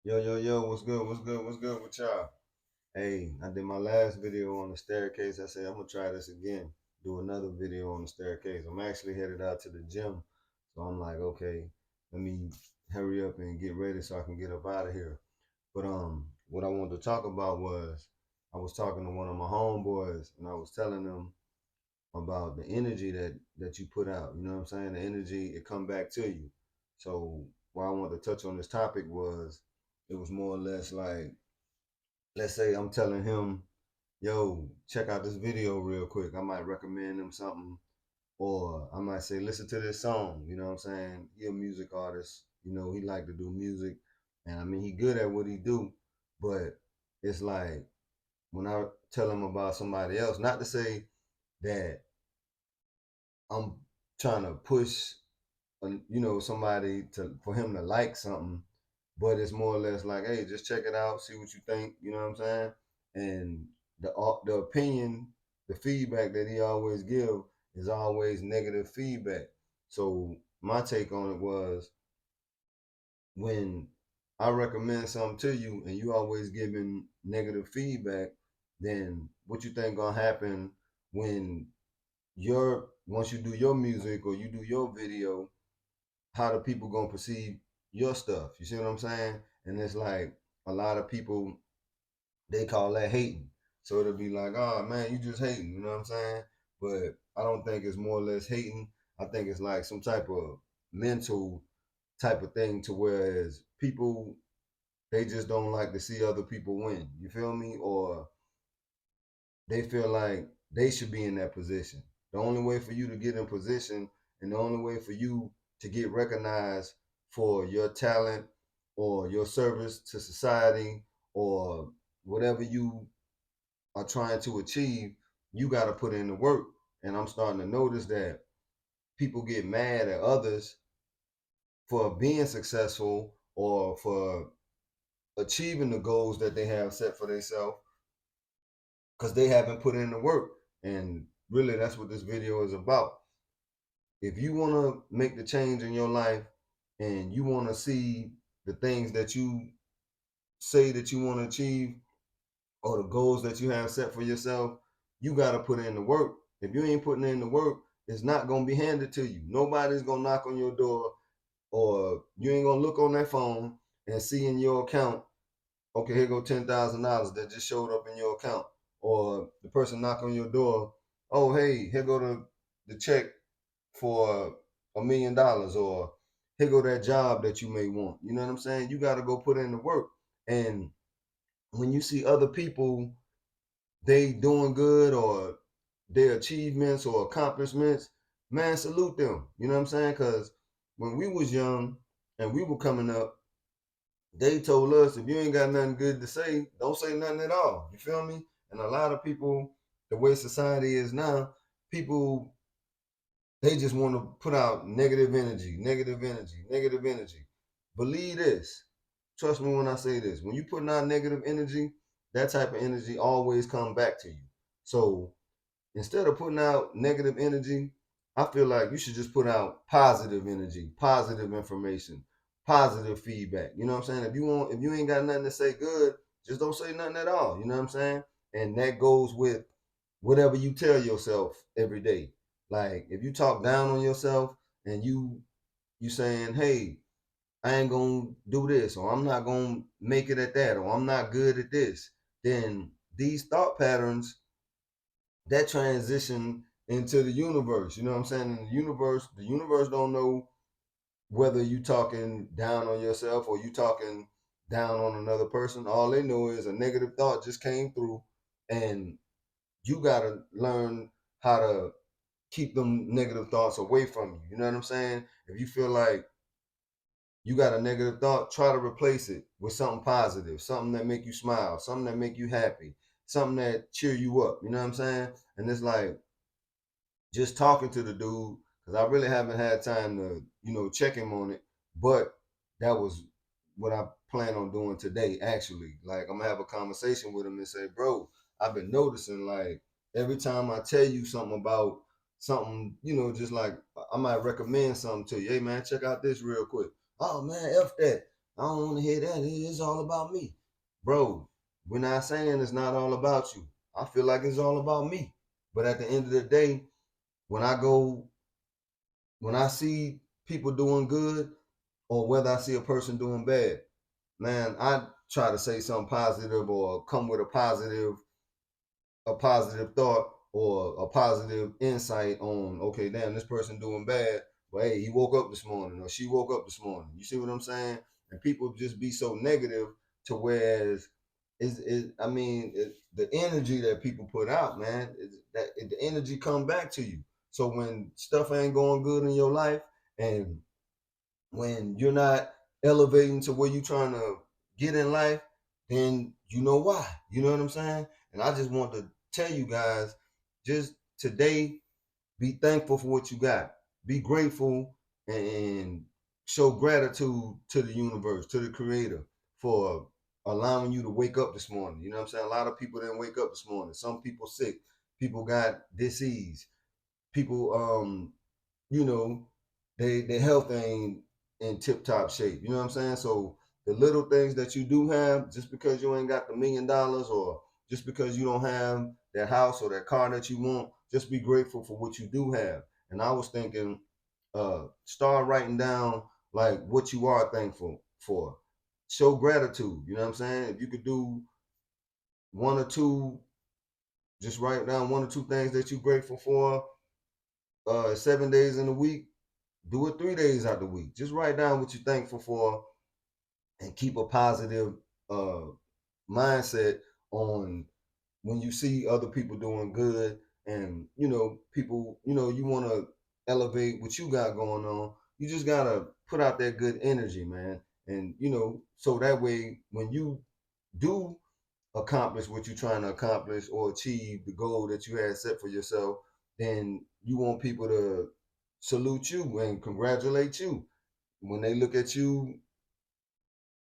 Yo, what's good with y'all? Hey, I did my last video on the staircase. I said I'm gonna try this again, do another video on the staircase. I'm actually headed out to the gym. So I'm like, okay, let me hurry up and get ready so I can get up out of here. But what I wanted to talk about was I was talking to one of my homeboys and I was telling them about the energy that you put out. You know what I'm saying? The energy it come back to you. So why I wanted to touch on this topic was it was more or less like, let's say I'm telling him, yo, check out this video real quick. I might recommend him something, or I might say, listen to this song. You know what I'm saying? He a music artist. You know, he like to do music, and I mean he good at what he do. But it's like when I tell him about somebody else, not to say that I'm trying to push, somebody to for him to like something, but it's more or less like, hey, just check it out, see what you think. You know what I'm saying? And the opinion, the feedback that he always give is always negative feedback. So my take on it was when I recommend something to you and you always giving negative feedback, then what you think gonna happen when once you do your music or you do your video, how the people gonna perceive your stuff? You see what I'm saying? And it's like a lot of people they call that hating. So it'll be like, oh man, you just hating, you know what I'm saying? But I don't think it's more or less hating. I think it's like some type of mental type of thing to whereas people they just don't like to see other people win. You feel me? Or they feel like they should be in that position. The only way for you to get in position and the only way for you to get recognized for your talent or your service to society or whatever you are trying to achieve, you got to put in the work. And I'm starting to notice that people get mad at others for being successful or for achieving the goals that they have set for themselves because they haven't put in the work. And really, that's what this video is about. If you want to make the change in your life and you want to see the things that you say that you want to achieve or the goals that you have set for yourself, you got to put in the work. If you ain't putting in the work, it's not going to be handed to you. Nobody's going to knock on your door or you ain't going to look on that phone and see in your account, okay, here go $10,000 that just showed up in your account. Or the person knock on your door, oh, hey, here go the check for $1 million, or here go that job that you may want. You know what I'm saying? You got to go put in the work. And when you see other people, they doing good or their achievements or accomplishments, man, salute them. You know what I'm saying? Because when we was young and we were coming up, they told us if you ain't got nothing good to say, don't say nothing at all. You feel me? And a lot of people, the way society is now, people they just want to put out negative energy, negative energy, negative energy. Believe this. Trust me when I say this. When you putting out negative energy, that type of energy always come back to you. So instead of putting out negative energy, I feel like you should just put out positive energy, positive information, positive feedback. You know what I'm saying? If you ain't got nothing to say good, just don't say nothing at all. You know what I'm saying? And that goes with whatever you tell yourself every day. Like if you talk down on yourself and you saying, hey, I ain't gonna do this, or I'm not gonna make it at that, or I'm not good at this, then these thought patterns that transition into the universe. You know what I'm saying? In the universe don't know whether you talking down on yourself or you talking down on another person. All they know is a negative thought just came through, and you gotta learn how to keep them negative thoughts away from you. You know what I'm saying? If you feel like you got a negative thought, try to replace it with something positive, something that make you smile, something that make you happy, something that cheer you up. You know what I'm saying? And it's like just talking to the dude because I really haven't had time to check him on it. But that was what I plan on doing today. Actually, like I'm gonna have a conversation with him and say, bro, I've been noticing like every time I tell you something about something, just like I might recommend something to you. Hey man, check out this real quick. Oh man, f that. I don't want to hear that. It's all about me. Bro, we're not saying it's not all about you. I feel like it's all about me. But at the end of the day, when I go, when I see people doing good, or whether I see a person doing bad, man, I try to say something positive or come with a positive thought or a positive insight on, okay, damn, this person doing bad, but hey, he woke up this morning or she woke up this morning. You see what I'm saying? And people just be so negative to whereas I mean, the energy that people put out, man, the energy come back to you. So when stuff ain't going good in your life, and when you're not elevating to where you're trying to get in life, then you know why. You know what I'm saying? And I just want to tell you guys, just today, be thankful for what you got. Be grateful and show gratitude to the universe, to the creator for allowing you to wake up this morning. You know what I'm saying? A lot of people didn't wake up this morning. Some people sick. People got disease. People you know, their health ain't in tip top shape. You know what I'm saying? So the little things that you do have, just because you ain't got the $1 million or just because you don't have that house or that car that you want, just be grateful for what you do have. And I was thinking, start writing down like what you are thankful for. Show gratitude. You know what I'm saying? If you could do one or two, just write down one or two things that you're grateful for 7 days in a week. Do it 3 days out the week. Just write down what you're thankful for and keep a positive uh, mindset on when you see other people doing good and people, you want to elevate what you got going on. You just gotta put out that good energy, man. And so that way when you do accomplish what you're trying to accomplish or achieve the goal that you had set for yourself, then you want people to salute you and congratulate you. When they look at you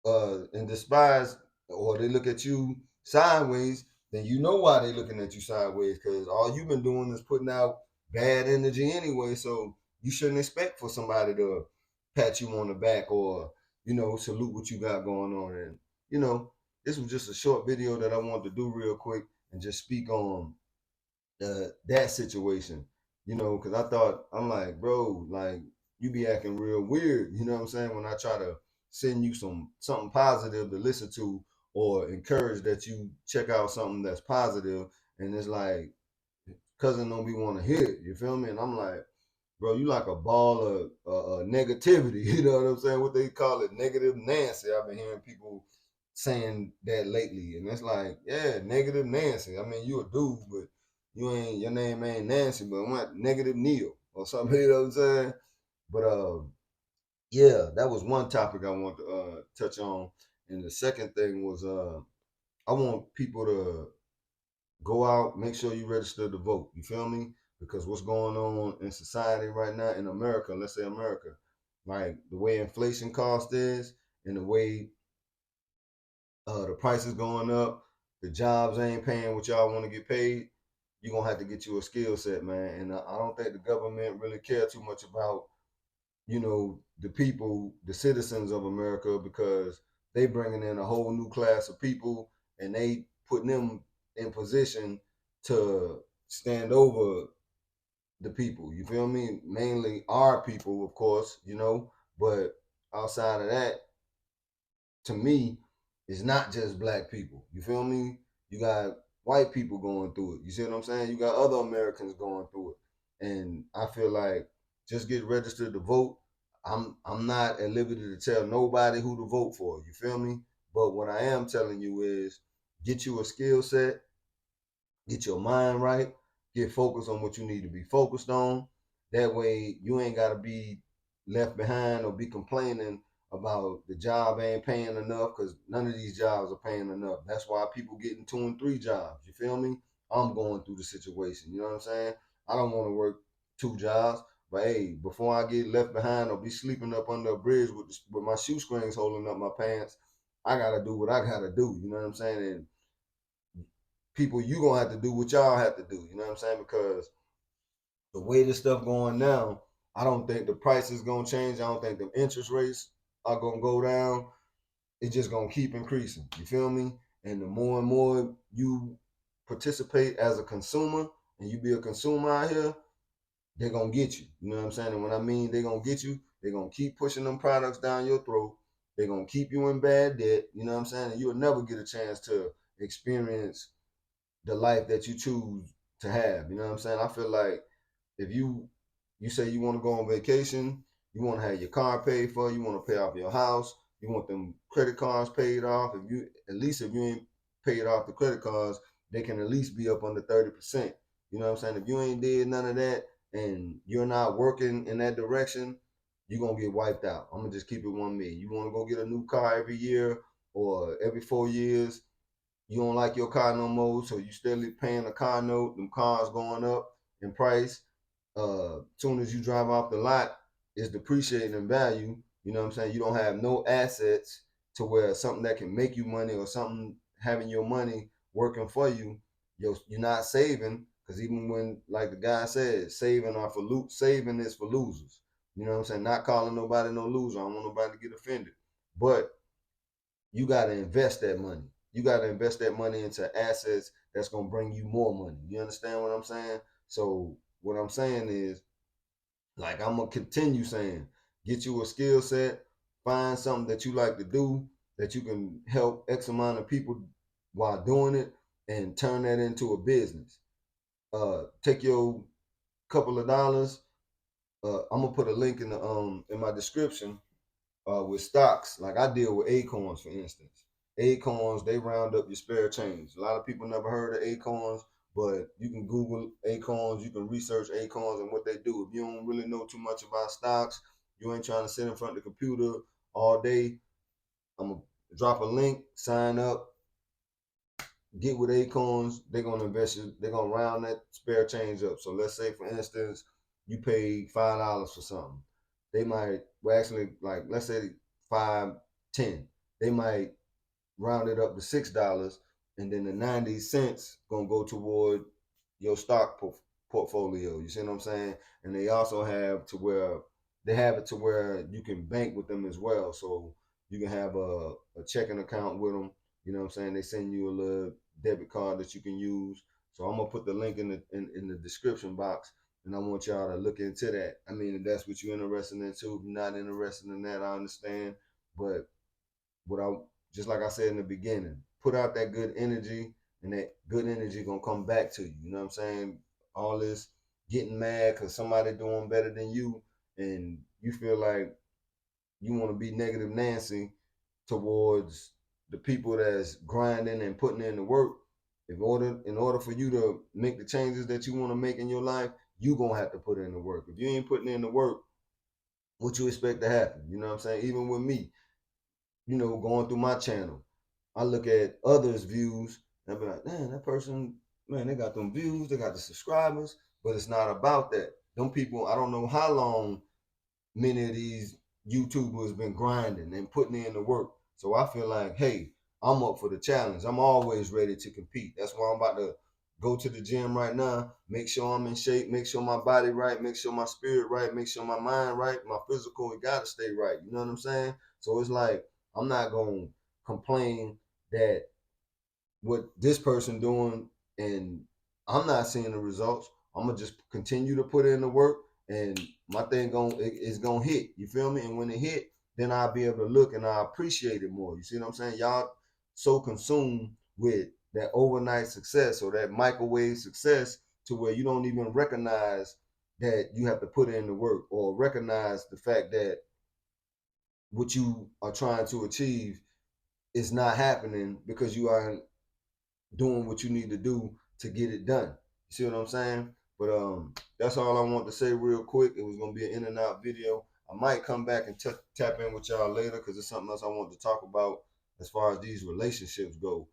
and despise, or they look at you sideways, then you know why they looking at you sideways, because all you've been doing is putting out bad energy anyway. So you shouldn't expect for somebody to pat you on the back or salute what you got going on. And you know this was just a short video that I wanted to do real quick and just speak on that situation, because I thought, I'm like, bro, like you be acting real weird, you know what I'm saying? When I try to send you something positive to listen to or encourage that you check out something that's positive, and it's like cousin don't be want to hear it, you feel me? And I'm like, bro, you like a ball of negativity. You know what I'm saying? What they call it, negative Nancy. I've been hearing people saying that lately, and it's like, yeah, negative Nancy. I mean, you a dude, but your name ain't Nancy, but what negative Neil or something. You know what I'm saying? But yeah, that was one topic I want to touch on, and the second thing was I want people to go out, make sure you register to vote. You feel me? Because what's going on in society right now in America, let's say America, like the way inflation cost is and the way the price is going up, the jobs ain't paying what y'all want to get paid, you're going to have to get you a skill set, man. And I don't think the government really care too much about the people, the citizens of America, because they bringing in a whole new class of people and they putting them in position to stand over the people. You feel me? Mainly our people, of course, but outside of that, to me, it's not just black people. You feel me? You got white people going through it. You see what I'm saying? You got other Americans going through it. And I feel like just get registered to vote. I'm not at liberty to tell nobody who to vote for. You feel me? But what I am telling you is get you a skill set, get your mind right, get focused on what you need to be focused on. That way you ain't gotta be left behind or be complaining about the job ain't paying enough, because none of these jobs are paying enough. That's why people getting 2 and 3 jobs. You feel me? I'm going through the situation. You know what I'm saying? I don't want to work 2 jobs, but hey, before I get left behind or be sleeping up under a bridge with my shoestrings holding up my pants, I gotta do what I gotta do. You know what I'm saying? And people, you gonna have to do what y'all have to do. You know what I'm saying? Because the way this stuff going now, I don't think the price is gonna change. I don't think the interest rates are gonna go down. it's just gonna keep increasing. You feel me? And the more and more you participate as a consumer and you be a consumer out here, they're gonna get you. You know what I'm saying? And when I mean they're gonna get you, they're gonna keep pushing them products down your throat. They're gonna keep you in bad debt. You know what I'm saying? And you'll never get a chance to experience the life that you choose to have. You know what I'm saying? I feel like if you say you want to go on vacation, you want to have your car paid for, you want to pay off your house, you want them credit cards paid off. If you at least if you ain't paid off the credit cards, they can at least be up under 30%. You know what I'm saying? If you ain't did none of that and you're not working in that direction, you're gonna get wiped out. I'm gonna just keep it 1 million. You want to go get a new car every year or every 4 years, you don't like your car no more, so you steadily paying a car note, them cars going up in price. Soon as you drive off the lot, it's depreciating in value. You know what I'm saying? You don't have no assets to where something that can make you money or something having your money working for you, you're not saving, because even when, like the guy said, saving is for losers. You know what I'm saying? Not calling nobody no loser. I don't want nobody to get offended. But you got to invest that money. You got to invest that money into assets that's going to bring you more money. You understand what I'm saying? So what I'm saying is, like, I'm going to continue saying, get you a skill set, find something that you like to do, that you can help X amount of people while doing it, and turn that into a business. Take your couple of dollars. I'm gonna put a link in my description with stocks. Like I deal with Acorns, for instance. Acorns, they round up your spare change. A lot of people never heard of Acorns, but you can Google Acorns, you can research Acorns and what they do. If you don't really know too much about stocks, you ain't trying to sit in front of the computer all day, I'm gonna drop a link, sign up, get with Acorns. They're gonna invest you, they're gonna round that spare change up. So let's say, for instance, you paid $5 for something. They might, well, actually, like, let's say 5.10. They might round it up to $6, and then the 90 cents gonna go toward your stock portfolio. You see what I'm saying? And they also have to where they have it to where you can bank with them as well. So you can have a checking account with them. You know what I'm saying? They send you a little debit card that you can use. So I'm gonna put the link in the description box, and I want y'all to look into that. I mean, if that's what you're interested in too. If you're not interested in that, I understand. But what I just like I said in the beginning, put out that good energy, and that good energy gonna come back to you. You know what I'm saying? All this getting mad because somebody doing better than you, and you feel like you want to be negative Nancy towards the people that's grinding and putting in the work. In order for you to make the changes that you want to make in your life, you gonna have to put in the work. If you ain't putting in the work, what you expect to happen? You know what I'm saying? Even with me, going through my channel, I look at others' views and I be like, man, that person, man, they got them views, they got the subscribers, but it's not about that. Them people, I don't know how long many of these YouTubers been grinding and putting in the work. So I feel like, hey, I'm up for the challenge. I'm always ready to compete. That's why I'm about to go to the gym right now, make sure I'm in shape, make sure my body right, make sure my spirit right, make sure my mind right, my physical, it gotta stay right. You know what I'm saying? So it's like I'm not gonna complain that what this person doing and I'm not seeing the results. I'm gonna just continue to put in the work, and my thing is gonna hit. You feel me? And when it hit, then I'll be able to look and I appreciate it more. You see what I'm saying? Y'all so consumed with that overnight success or that microwave success to where you don't even recognize that you have to put in the work or recognize the fact that what you are trying to achieve is not happening because you are doing what you need to do to get it done. You see what I'm saying? But that's all I want to say real quick. It was gonna be an in and out video. I might come back and tap in with y'all later because it's something else I want to talk about as far as these relationships go.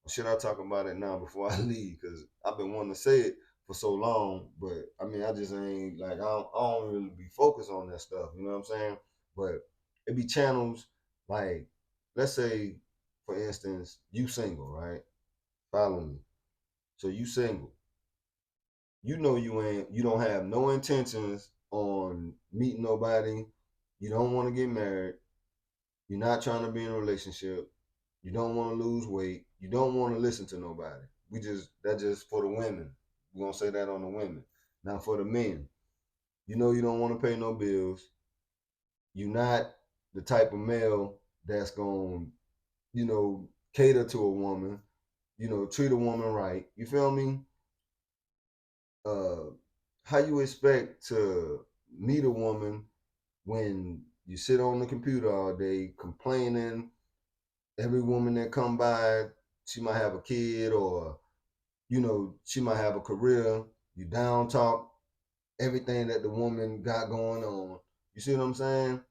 Or should I talk about it now before I leave? Because I've been wanting to say it for so long, but I mean, I just ain't like I don't really be focused on that stuff. You know what I'm saying? But it be channels like, let's say, for instance, you single, right? Follow me. So you single. You don't have no intentions on meeting nobody. You don't want to get married. You're not trying to be in a relationship. You don't want to lose weight. You don't want to listen to nobody. That's just for the women. We're gonna say that on the women. Now for the men, you know you don't want to pay no bills. You're not the type of male that's gonna, cater to a woman, treat a woman right. You feel me? Uh how you expect to meet a woman when you sit on the computer all day complaining? Every woman that come by, she might have a kid, or she might have a career. You down talk everything that the woman got going on. You see what I'm saying?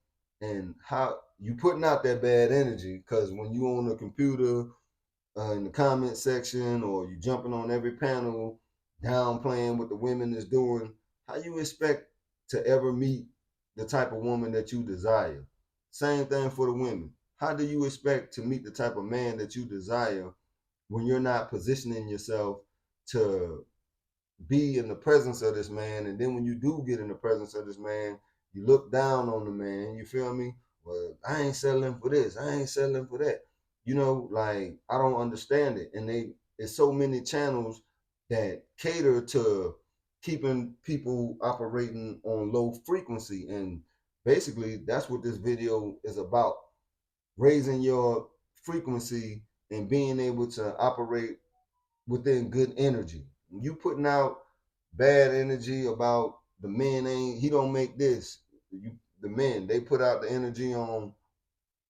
And how you putting out that bad energy, because when you on the computer, in the comment section, or you jumping on every panel downplaying what the women is doing, how you expect to ever meet the type of woman that you desire? Same thing for the women. How do you expect to meet the type of man that you desire when you're not positioning yourself to be in the presence of this man? And then when you do get in the presence of this man, you look down on the man. You feel me? Well, I ain't settling for this. I ain't settling for that. Like, I don't understand it. And it's so many channels that cater to keeping people operating on low frequency. And basically, that's what this video is about: raising your frequency and being able to operate within good energy. You putting out bad energy about the men, he don't make this. The men, they put out the energy on,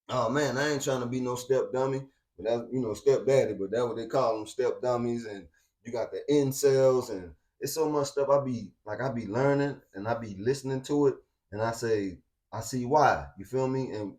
oh man, I ain't trying to be no step dummy, but that's, step daddy, but that's what they call them, step dummies. And you got the incels, and it's so much stuff. I be learning and I be listening to it, and I say, I see why. You feel me? And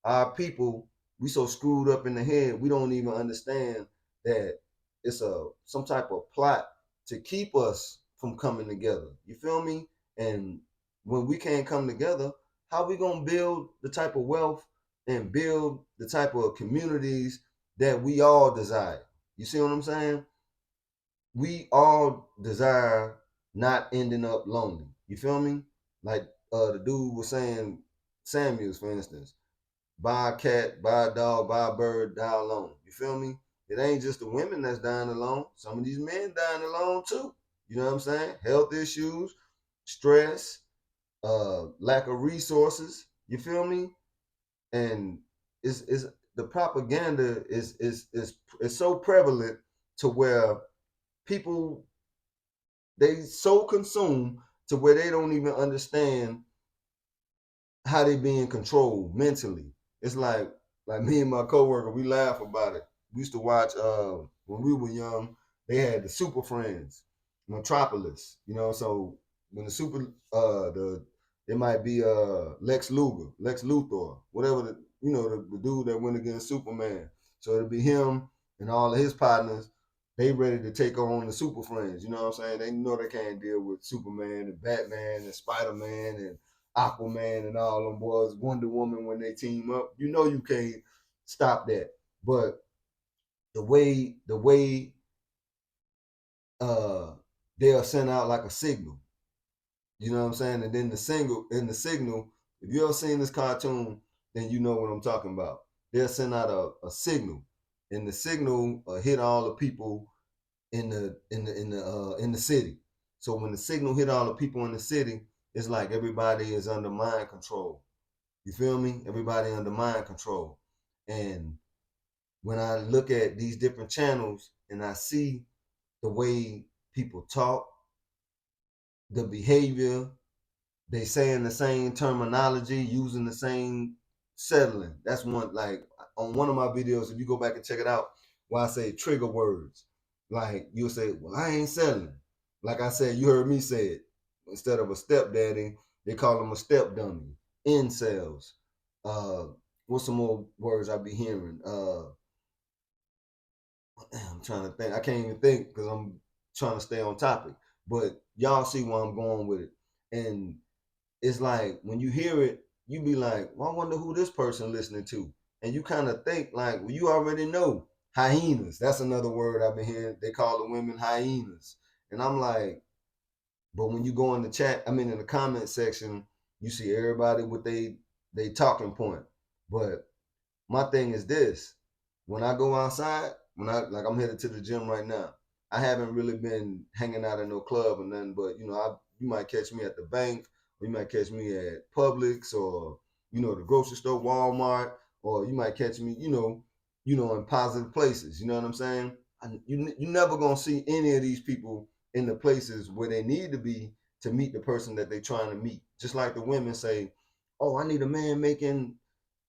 our people, we so screwed up in the head, we don't even understand that it's some type of plot to keep us from coming together. You feel me? And when we can't come together, how we gonna build the type of wealth and build the type of communities that we all desire? You see what I'm saying? We all desire not ending up lonely. You feel me? Like the dude was saying, Samuels, for instance, buy a cat, buy a dog, buy a bird, die alone. You feel me? It ain't just the women that's dying alone. Some of these men dying alone too. You know what I'm saying? Health issues, stress, lack of resources. You feel me? And is the propaganda is so prevalent to where people, they so consumed to where they don't even understand how they being controlled mentally. It's like me and my coworker, we laugh about it. We used to watch when we were young, they had the Super Friends, Metropolis, so when the super the it might be Lex Luthor, whatever, the dude that went against Superman. So it'd be him and all of his partners. They ready to take on the Super Friends. You know what I'm saying? They know they can't deal with Superman and Batman and Spider-Man and Aquaman and all them boys, Wonder Woman when they team up. You can't stop that. But the way uh they'll send out like a signal. You know what I'm saying? And then the signal, if you ever seen this cartoon, then you know what I'm talking about. They'll send out a signal, and the signal hit all the people in the city. So when the signal hit all the people in the city, it's like everybody is under mind control. You feel me? Everybody under mind control. And when I look at these different channels and I see the way people talk, the behavior, they saying the same terminology, using the same settling. That's one, like on one of my videos, if you go back and check it out, where I say trigger words. Like you'll say, well, I ain't settling. Like I said, you heard me say it. Instead of a stepdaddy, they call them a step dummy. Incels. Uh, what's some more words I be hearing? I'm trying to think. I can't even think because I'm trying to stay on topic. But y'all see where I'm going with it. And it's like when you hear it, you be like, well, I wonder who this person listening to. And you kind of think like, well, you already know. Hyenas. That's another word I've been hearing. They call the women hyenas. And I'm like, but when you go in the chat, I mean in the comment section, you see everybody with they talking point. But my thing is this: when I go outside, I'm headed to the gym right now, I haven't really been hanging out in no club or nothing, but you might catch me at the bank, or you might catch me at Publix, or the grocery store, Walmart, or you might catch me, in positive places. You know what I'm saying? You never gonna see any of these people in the places where they need to be to meet the person that they're trying to meet. Just like the women say, "Oh, I need a man making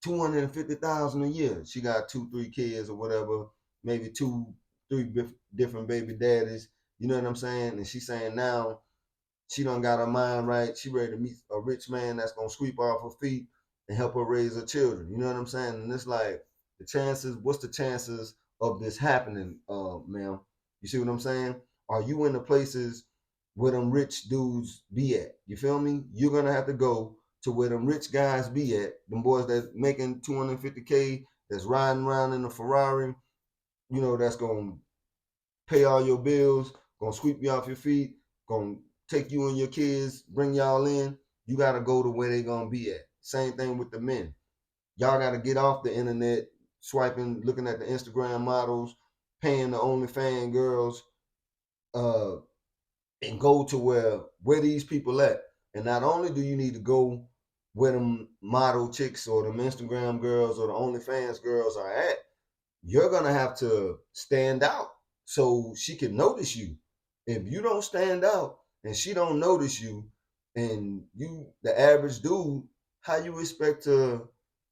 250,000 a year." She got 2, 3 kids or whatever, maybe 2, 3 different baby daddies. You know what I'm saying? And she's saying now she done got her mind right. She ready to meet a rich man that's gonna sweep off her feet and help her raise her children. You know what I'm saying? And it's like what's the chances of this happening, ma'am? You see what I'm saying? Are you in the places where them rich dudes be at? You feel me? You're gonna have to go to where them rich guys be at, them boys that making 250K, that's riding around in a Ferrari, that's gonna pay all your bills, gonna sweep you off your feet, gonna take you and your kids, bring y'all in. You gotta go to where they gonna be at. Same thing with the men. Y'all gotta get off the internet, swiping, looking at the Instagram models, paying the OnlyFans girls, uh, and go to where these people at. And not only do you need to go where them model chicks or them Instagram girls or the OnlyFans girls are at, you're gonna have to stand out so she can notice you. If you don't stand out and she don't notice you, and you the average dude, how you expect to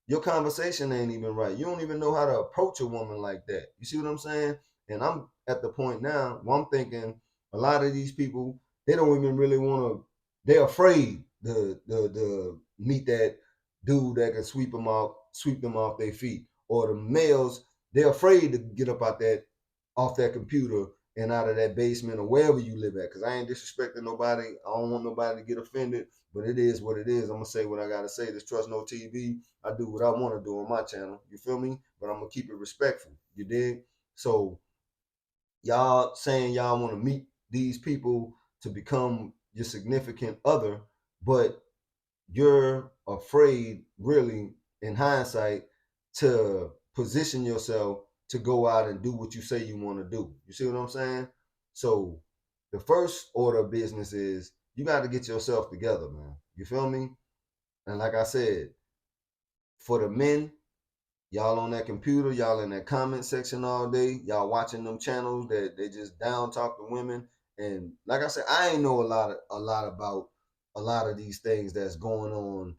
your conversation ain't even right. You don't even know how to approach a woman like that. You see what I'm saying? And I'm at the point now where I'm thinking a lot of these people, they don't even really want to, they're afraid to meet that dude that can sweep them off their feet. Or the males, they're afraid to get up off that computer and out of that basement or wherever you live at. Cause I ain't disrespecting nobody. I don't want nobody to get offended, but it is what it is. I'm gonna say what I gotta say. This Trust No TV. I do what I want to do on my channel. You feel me? But I'm gonna keep it respectful. You dig? So y'all saying y'all want to meet these people to become your significant other, but you're afraid, really, in hindsight, to position yourself to go out and do what you say you want to do. You see what I'm saying? So the first order of business is you got to get yourself together, man. You feel me? And like I said, for the men, y'all on that computer, y'all in that comment section all day, y'all watching them channels that they just down talk to women. And like I said, I ain't know a lot about a lot of these things that's going on,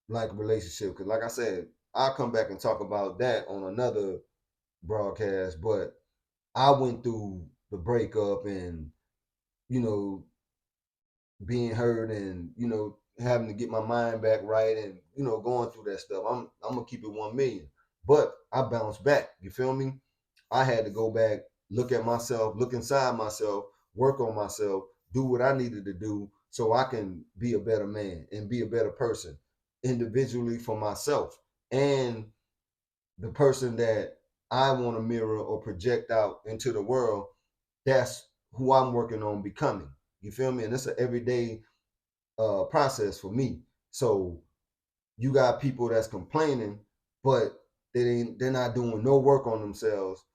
like relationship. Cause like I said, I'll come back and talk about that on another broadcast. But I went through the breakup and, you know, being hurt and, having to get my mind back right and, going through that stuff. I'm gonna keep it 1 million. But I bounced back. You feel me? I had to go back, look at myself, look inside myself, work on myself, do what I needed to do so I can be a better man and be a better person individually for myself and the person that I want to mirror or project out into the world. That's who I'm working on becoming. You feel me? And it's an everyday process for me. So you got people that's complaining, but they're not doing no work on themselves,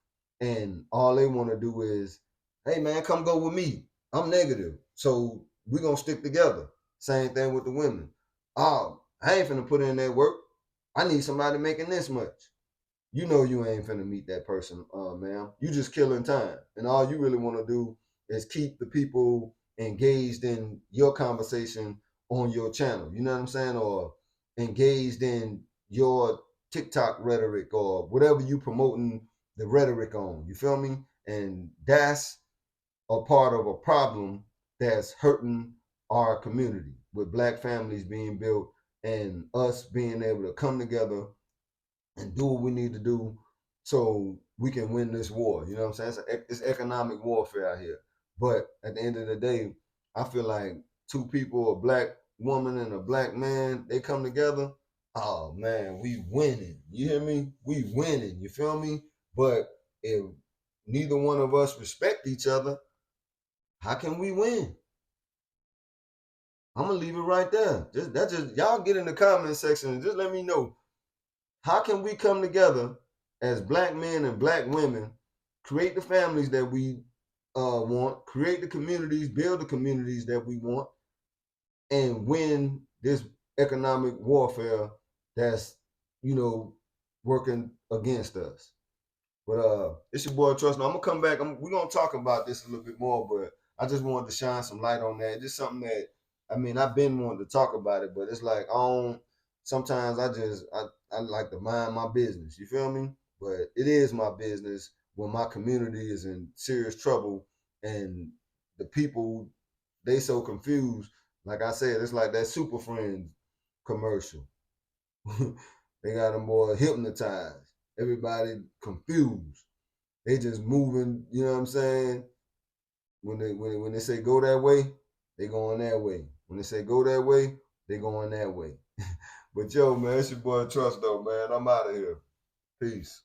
and all they want to do is, hey man, come go with me. I'm negative, so we gonna stick together. Same thing with the women. Oh, I ain't finna put in that work. I need somebody making this much. You know you ain't finna meet that person, ma'am. You just killing time, and all you really want to do is keep the people engaged in your conversation on your channel. You know what I'm saying? Or engaged in your TikTok rhetoric or whatever you promoting the rhetoric on. You feel me? And that's a part of a problem that's hurting our community with black families being built and us being able to come together and do what we need to do so we can win this war. You know what I'm saying? It's economic warfare out here. But at the end of the day, I feel like two people, a black woman and a black man, they come together. Oh man, we winning. You hear me? We winning. You feel me? But if neither one of us respect each other, how can we win? I'm gonna leave it right there. Just y'all get in the comment section and just let me know How can we come together as black men and black women, create the families that we want, create the communities, build the communities that we want, and win this economic warfare that's, you know, working against us? But it's your boy Trust. Now I'm gonna come back. We're gonna talk about this a little bit more, but I just wanted to shine some light on that. Just something that, I mean, I've been wanting to talk about it, but it's like sometimes I like to mind my business. You feel me? But it is my business when my community is in serious trouble and the people, they so confused. Like I said, it's like that Super Friends commercial. They got them more hypnotized. Everybody confused. They just moving, you know what I'm saying? When they say go that way, they going that way. When they say go that way, they going that way. But yo, man, it's your boy Trust though, man. I'm out of here. Peace.